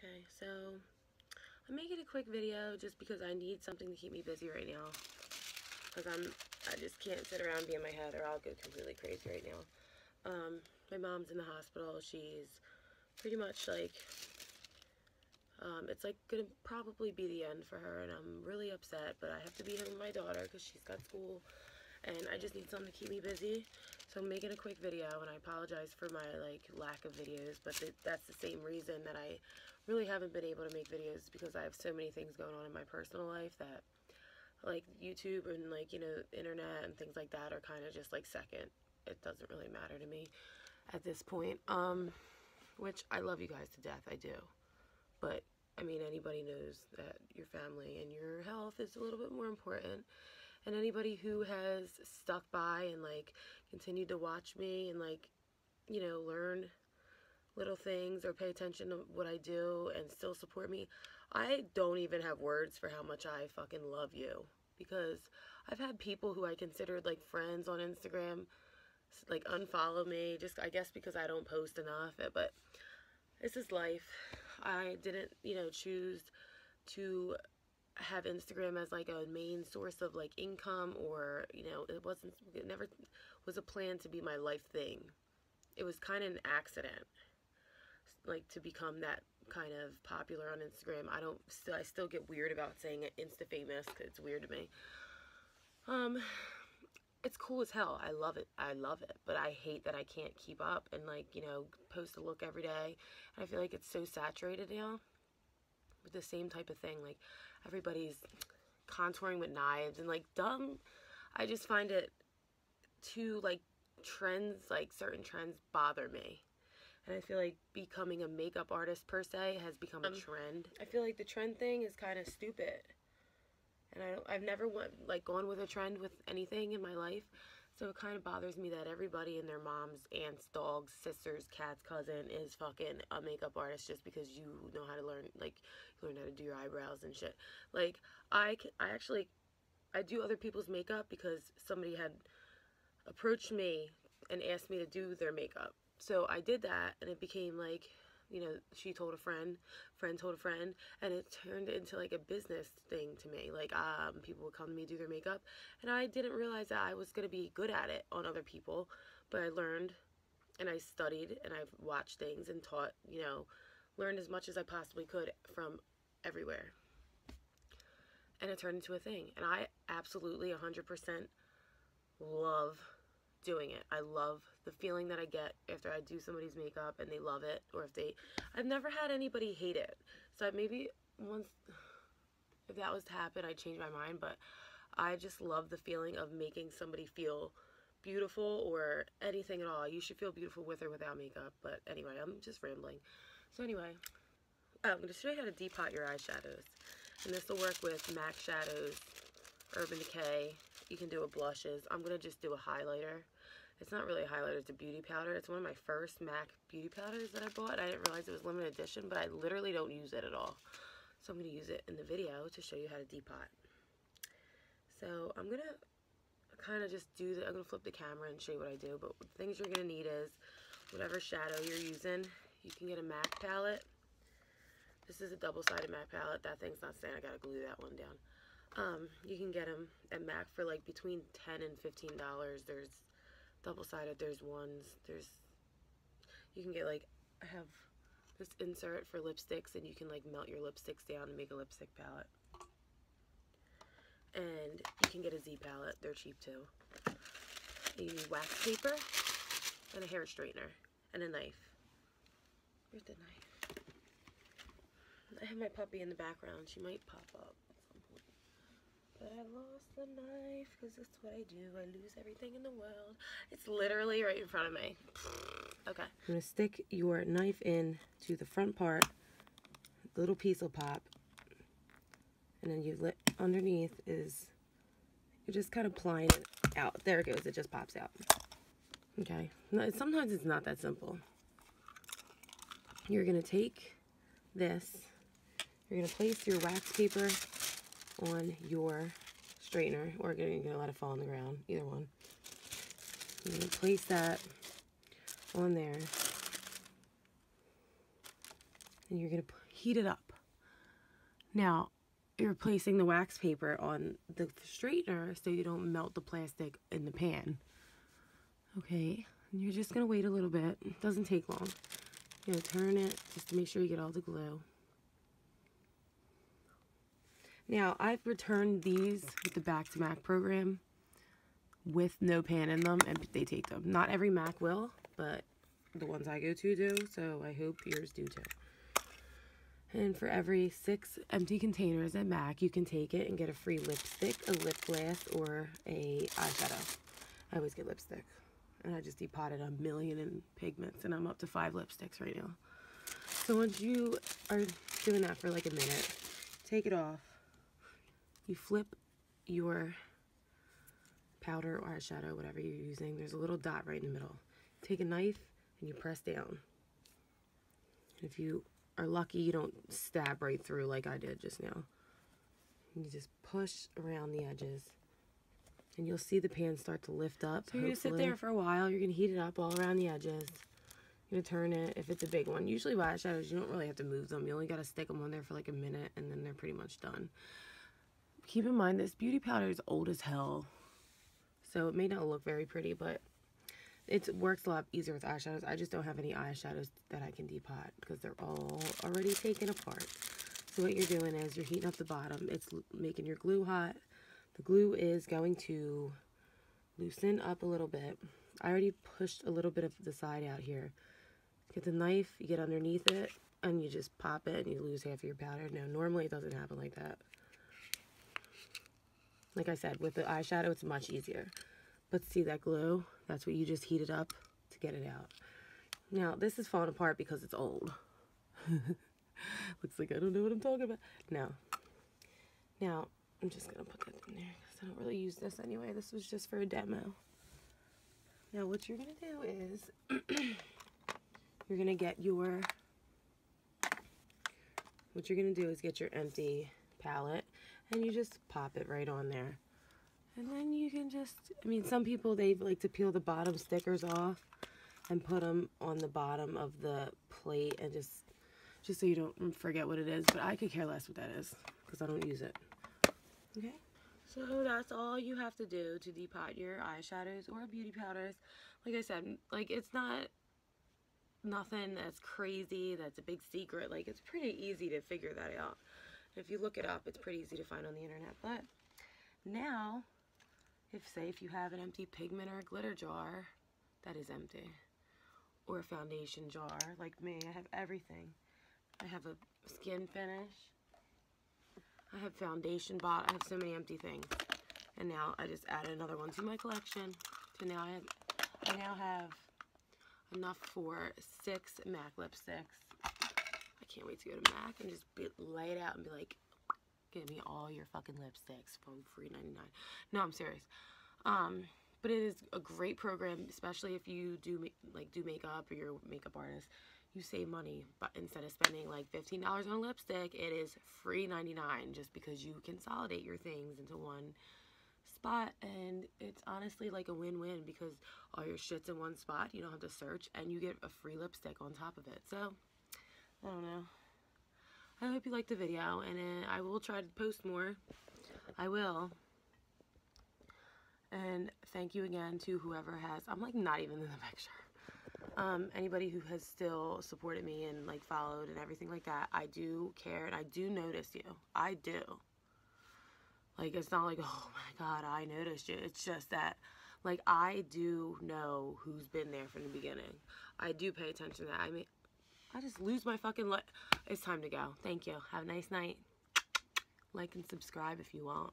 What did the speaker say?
Okay, so I'm making a quick video just because I need something to keep me busy right now. Because I just can't sit around and be in my head or I'll go completely crazy right now. My mom's in the hospital. She's pretty much like, it's like gonna probably be the end for her, and I'm really upset, but I have to be here with my daughter because she's got school, and I just need something to keep me busy. So I'm making a quick video, and I apologize for my lack of videos, but that's the same reason that I really haven't been able to make videos, because I have so many things going on in my personal life that like YouTube and internet and things like that are kind of just like second. It doesn't really matter to me at this point. Which I love you guys to death, I do. But I mean, anybody knows that your family and your health is a little bit more important. And anybody who has stuck by and continued to watch me and learn little things or pay attention to what I do and still support me, I don't even have words for how much I fucking love you. Because I've had people who I considered like friends on Instagram unfollow me, just I guess because I don't post enough. But this is life. I didn't choose to have Instagram as like a main source of income, or it never was a plan to be my life thing. It was kind of an accident, to become that kind of popular on Instagram. I still get weird about saying it, insta famous, 'cause it's weird to me. It's cool as hell. I love it. But I hate that I can't keep up and post a look every day. And I feel like it's so saturated now with the same type of thing. Like, everybody's contouring with knives and dumb. I just find it too trends, certain trends bother me. And I feel like becoming a makeup artist per se has become a trend. I feel like the trend thing is kind of stupid. And I've never gone with a trend with anything in my life. So it kind of bothers me that everybody and their mom's, aunts, dogs, sisters, cats, cousin is fucking a makeup artist just because you know how to learn, you learn how to do your eyebrows and shit. I do other people's makeup because somebody had approached me and asked me to do their makeup. So I did that, and it became she told a friend told a friend, and it turned into a business thing to me. People would come to me, do their makeup, and I didn't realize that I was going to be good at it on other people, but I learned, and I studied, and I've watched things and taught, learned as much as I possibly could from everywhere. And it turned into a thing, and I absolutely 100% love doing it. I love the feeling that I get after I do somebody's makeup and they love it, or I've never had anybody hate it. So maybe once, if that was to happen, I'd change my mind, but I just love the feeling of making somebody feel beautiful, or anything at all. You should feel beautiful with or without makeup. But anyway, I'm just rambling. So anyway, I'm going to show you how to depot your eyeshadows. And this will work with MAC shadows, Urban Decay. You can do a blushes. I'm going to just do a highlighter. It's not really a highlighter, it's a beauty powder. It's one of my first MAC beauty powders that I bought. I didn't realize it was limited edition, but I literally don't use it at all. So I'm going to use it in the video to show you how to depot. So I'm going to kind of just I'm going to flip the camera and show you what I do. But the things you're going to need is whatever shadow you're using. You can get a MAC palette. This is a double-sided MAC palette. That thing's not staying. I got to glue that one down. You can get them at MAC for between $10 and $15. There's double-sided, there's ones, you can get I have this insert for lipsticks, and you can melt your lipsticks down and make a lipstick palette. And you can get a Z palette, they're cheap too. You need wax paper and a hair straightener and a knife. Where's the knife? I have my puppy in the background, she might pop up. But I lost the knife, because that's what I do. I lose everything in the world. It's literally right in front of me. Okay. I'm going to stick your knife in to the front part. The little piece will pop. And then underneath is, you're just kind of plying it out. There it goes. It just pops out. Okay. Now, sometimes it's not that simple. You're going to take this. You're going to place your wax paper on your straightener, or you're going to let it fall on the ground, either one. You're going to place that on there, and you're going to heat it up. Now, you're placing the wax paper on the straightener so you don't melt the plastic in the pan. Okay, and you're just going to wait a little bit. It doesn't take long. You're going to turn it just to make sure you get all the glue. Now, I've returned these with the Back to Mac program with no pan in them, and they take them. Not every Mac will, but the ones I go to do, so I hope yours do too. And for every 6 empty containers at Mac, you can take it and get a free lipstick, a lip gloss, or a eyeshadow. I always get lipstick. And I just depotted a million in pigments, and I'm up to 5 lipsticks right now. So once you are doing that for like a minute, take it off. You flip your powder or eyeshadow, whatever you're using. There's a little dot right in the middle. Take a knife and you press down. If you are lucky, you don't stab right through like I did just now. You just push around the edges, and you'll see the pan start to lift up. So you're going to sit there for a while. You're going to heat it up all around the edges. You're going to turn it if it's a big one. Usually with eyeshadows, you don't really have to move them. You only got to stick them on there for like a minute, and then they're pretty much done. Keep in mind, this beauty powder is old as hell, so it may not look very pretty, but it works a lot easier with eyeshadows. I just don't have any eyeshadows that I can depot because they're all already taken apart. So what you're doing is you're heating up the bottom. It's making your glue hot. The glue is going to loosen up a little bit. I already pushed a little bit of the side out here. Get the knife, you get underneath it, and you just pop it and you lose half of your powder. No, normally it doesn't happen like that. Like I said, with the eyeshadow, it's much easier. But see that glue? That's what you just heated up to get it out. Now, this is falling apart because it's old. Looks like I don't know what I'm talking about. No. Now, I'm just going to put that in there because I don't really use this anyway. This was just for a demo. Now, what you're going to do is you're going to get your... What you're going to do is get your empty palette, and you just pop it right on there. And then you can just, I mean, some people, they like to peel the bottom stickers off and put them on the bottom of the plate, and just so you don't forget what it is. But I could care less what that is because I don't use it. Okay? So that's all you have to do to depot your eyeshadows or beauty powders. Like I said, like it's not nothing that's crazy, that's a big secret. Like it's pretty easy to figure that out. If you look it up, it's pretty easy to find on the internet. But now, if you have an empty pigment or a glitter jar that is empty, or a foundation jar like me, I have everything. I have a skin finish, I have foundation bot, I have so many empty things. And now I just added another one to my collection. So now I now have enough for 6 MAC lipsticks. I can't wait to go to MAC and just lay it out and be like, give me all your fucking lipsticks for $3.99. No, I'm serious. But it is a great program, especially if you do makeup or you're a makeup artist. You save money, but instead of spending like $15 on a lipstick, it is $3.99 just because you consolidate your things into one spot. And it's honestly like a win-win because all your shit's in one spot. You don't have to search, and you get a free lipstick on top of it. So, I don't know. I hope you liked the video, and I will try to post more. I will. And thank you again to whoever has, I'm like not even in the picture. Anybody who has still supported me and like followed and everything like that. I do care, and I do notice you. I do. Like, it's not like, oh my God, I noticed you. It's just that, like, I do know who's been there from the beginning. I do pay attention to that. I just lose my fucking life. It's time to go. Thank you. Have a nice night. Like and subscribe if you want.